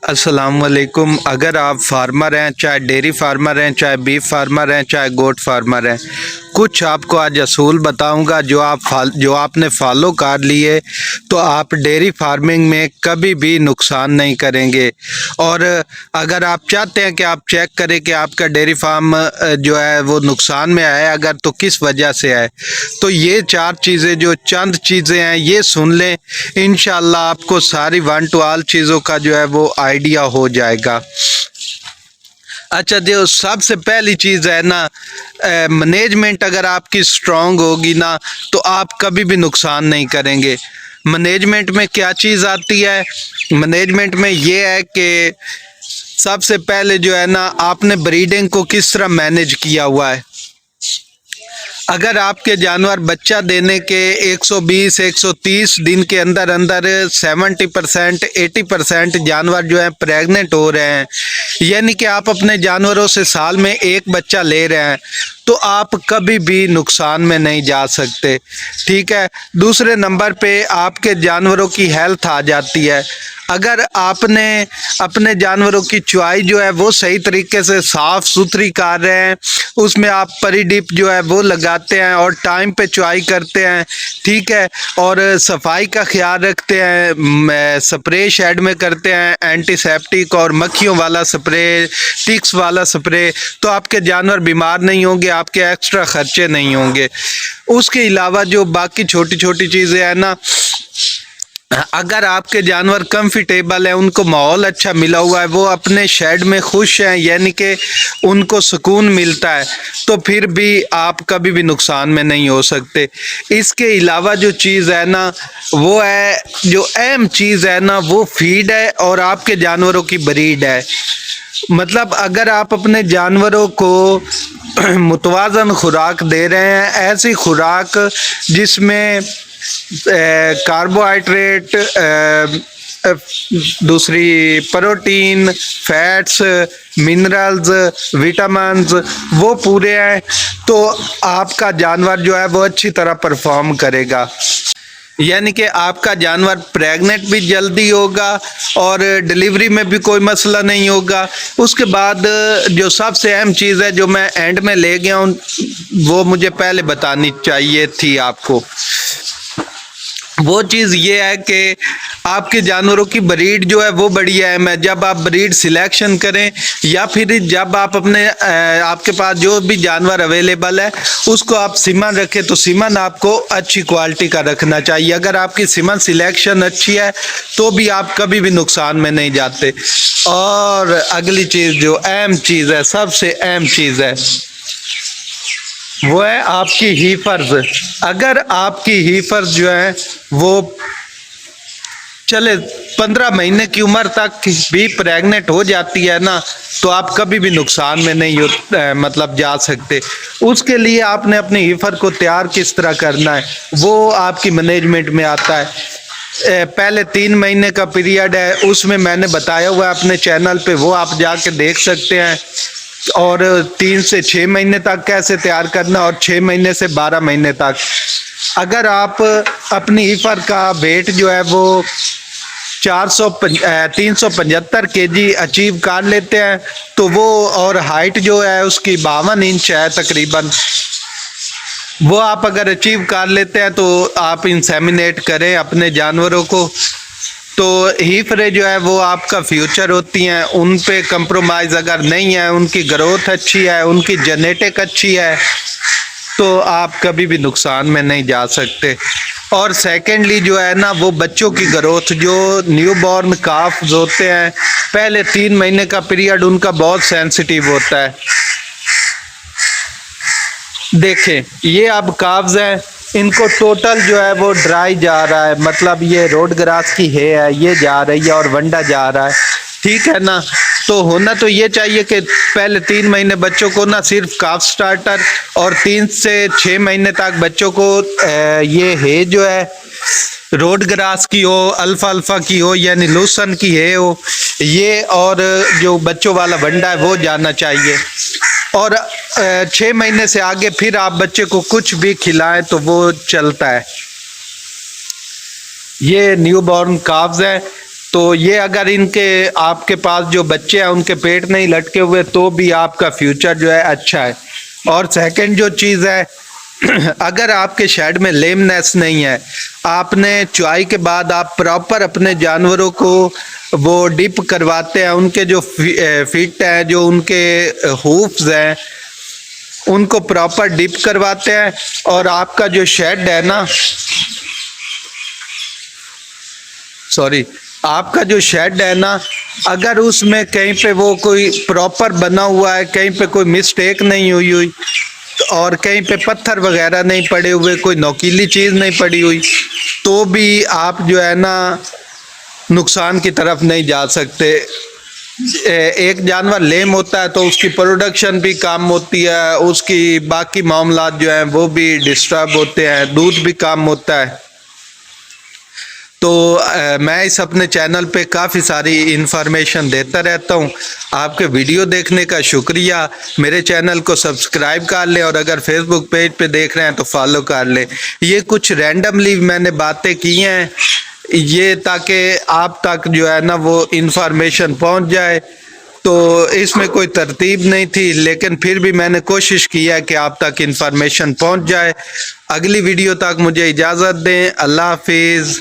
अस्सलामुअलैकुम। अगर आप फार्मर हैं, चाहे डेयरी फार्मर हैं, चाहे बीफ फार्मर हैं, चाहे गोट फार्मर हैं, कुछ आपको आज असूल बताऊंगा जो आपने फॉलो कर लिए तो आप डेयरी फार्मिंग में कभी भी नुकसान नहीं करेंगे। और अगर आप चाहते हैं कि आप चेक करें कि आपका डेयरी फार्म जो है वो नुकसान में आया अगर तो किस वजह से है, तो ये चार चीज़ें जो चंद चीज़ें हैं ये सुन लें। इंशाल्लाह आपको सारी वन टू ऑल चीज़ों का जो है वो आइडिया हो जाएगा। अच्छा, जो सबसे पहली चीज़ है ना, मैनेजमेंट अगर आपकी स्ट्रांग होगी ना तो आप कभी भी नुकसान नहीं करेंगे। मैनेजमेंट में क्या चीज़ आती है? मैनेजमेंट में ये है कि सबसे पहले जो है ना, आपने ब्रीडिंग को किस तरह मैनेज किया हुआ है। अगर आपके जानवर बच्चा देने के 120-130 दिन के अंदर अंदर 70% 80% जानवर जो है प्रेग्नेंट हो रहे हैं, यानी कि आप अपने जानवरों से साल में एक बच्चा ले रहे हैं, तो आप कभी भी नुकसान में नहीं जा सकते। ठीक है। दूसरे नंबर पे आपके जानवरों की हेल्थ आ जाती है। अगर आपने अपने जानवरों की चुआई जो है वो सही तरीके से साफ़ सुथरी कर रहे हैं, उसमें आप परिडिप जो है वो लगाते हैं और टाइम पे चुआई करते हैं, ठीक है, और सफाई का ख्याल रखते हैं, स्प्रे शेड में करते हैं एंटीसेप्टिक और मक्खियों वाला स्प्रे, टिक्स वाला स्प्रे, तो आपके जानवर बीमार नहीं होंगे, आपके एक्स्ट्रा खर्चे नहीं होंगे। उसके अलावा जो बाकी छोटी छोटी चीज़ें हैं ना, अगर आपके जानवर कंफर्टेबल है, उनको माहौल अच्छा मिला हुआ है, वो अपने शेड में खुश हैं, यानी कि उनको सुकून मिलता है, तो फिर भी आप कभी भी नुकसान में नहीं हो सकते। इसके अलावा जो चीज़ है ना, वो है जो अहम चीज़ है ना, वो फीड है और आपके जानवरों की ब्रीड है। मतलब अगर आप अपने जानवरों को मुतवाज़न खुराक दे रहे हैं, ऐसी खुराक जिसमें कार्बोहाइड्रेट, दूसरी प्रोटीन, फैट्स, मिनरल्स, विटामिन्स वो पूरे हैं, तो आपका जानवर जो है वो अच्छी तरह परफॉर्म करेगा। यानी कि आपका जानवर प्रेग्नेंट भी जल्दी होगा और डिलीवरी में भी कोई मसला नहीं होगा। उसके बाद जो सबसे अहम चीज़ है जो मैं एंड में ले गया हूँ, वो मुझे पहले बतानी चाहिए थी आपको। वो चीज़ ये है कि आपके जानवरों की ब्रीड जो है वो बढ़िया है। मैं जब आप ब्रीड सिलेक्शन करें या फिर जब आप अपने आपके पास जो भी जानवर अवेलेबल है उसको आप सीमन रखें, तो सीमन आपको अच्छी क्वालिटी का रखना चाहिए। अगर आपकी सीमन सिलेक्शन अच्छी है तो भी आप कभी भी नुकसान में नहीं जाते। और अगली चीज़ जो अहम चीज़ है, सबसे अहम चीज़ है, वो है आपकी हीफर्स। अगर आपकी हीफर्स जो है वो चले 15 महीने की उम्र तक भी प्रेग्नेंट हो जाती है ना, तो आप कभी भी नुकसान में नहीं मतलब जा सकते। उसके लिए आपने अपनी हीफर को तैयार किस तरह करना है वो आपकी मैनेजमेंट में आता है। पहले 3 महीने का पीरियड है, उसमें मैंने बताया हुआ है अपने चैनल पे, वो आप जाके देख सकते हैं। और 3 से 6 महीने तक कैसे तैयार करना, और 6 महीने से 12 महीने तक। अगर आप अपनी हीफर का वेट जो है वो 375 केजी अचीव कर लेते हैं, तो वो, और हाइट जो है उसकी 52 इंच है तकरीबन, वो आप अगर अचीव कर लेते हैं तो आप इंसेमिनेट करें अपने जानवरों को। तो हीफरें जो है वो आपका फ्यूचर होती हैं, उन पे कंप्रोमाइज़ अगर नहीं है, उनकी ग्रोथ अच्छी है, उनकी जेनेटिक अच्छी है, तो आप कभी भी नुकसान में नहीं जा सकते। और सेकेंडली जो है ना, वो बच्चों की ग्रोथ, जो न्यू बॉर्न काफ्स होते हैं, पहले 3 महीने का पीरियड उनका बहुत सेंसिटिव होता है। देखें, ये अब काफ्स हैं, इनको टोटल जो है वो ड्राई जा रहा है, मतलब ये रोड ग्रास की है, ये जा रही है और वंडा जा रहा है, ठीक है ना। तो होना तो ये चाहिए कि पहले 3 महीने बच्चों को ना सिर्फ काफ स्टार्टर, और 3 से 6 महीने तक बच्चों को ये है जो है रोड ग्रास की हो, अल्फा की हो, यानी लूसन की है हो ये, और जो बच्चों वाला वंडा है वो जाना चाहिए। और 6 महीने से आगे फिर आप बच्चे को कुछ भी खिलाएं तो वो चलता है। ये न्यू बॉर्न काफ्स है, तो ये अगर इनके आपके पास जो बच्चे हैं उनके पेट नहीं लटके हुए तो भी आपका फ्यूचर जो है अच्छा है। और सेकंड जो चीज़ है, अगर आपके शेड में लेमनेस नहीं है, आपने चुआई के बाद आप प्रॉपर अपने जानवरों को वो डिप करवाते हैं, उनके जो फीट हैं, जो उनके हूफ्स हैं, उनको प्रॉपर डिप करवाते हैं। और आपका जो शेड है ना, आपका जो शेड है ना, अगर उसमें कहीं पे वो कोई प्रॉपर बना हुआ है, कहीं पे कोई मिस्टेक नहीं हुई और कहीं पे पत्थर वगैरह नहीं पड़े हुए, कोई नोकीली चीज़ नहीं पड़ी हुई, तो भी आप जो है ना नुकसान की तरफ नहीं जा सकते। एक जानवर लेम होता है तो उसकी प्रोडक्शन भी कम होती है, उसकी बाकी मामलात जो हैं वो भी डिस्टर्ब होते हैं, दूध भी कम होता है। तो मैं इस अपने चैनल पे काफ़ी सारी इन्फॉर्मेशन देता रहता हूँ। आपके वीडियो देखने का शुक्रिया। मेरे चैनल को सब्सक्राइब कर लें और अगर फेसबुक पेज पे देख रहे हैं तो फॉलो कर लें। ये कुछ रैंडमली मैंने बातें की हैं, ये ताकि आप तक जो है ना वो इन्फॉर्मेशन पहुँच जाए। तो इसमें कोई तरतीब नहीं थी, लेकिन फिर भी मैंने कोशिश की है कि आप तक इन्फॉर्मेशन पहुँच जाए। अगली वीडियो तक मुझे इजाज़त दें। अल्लाह हाफिज़।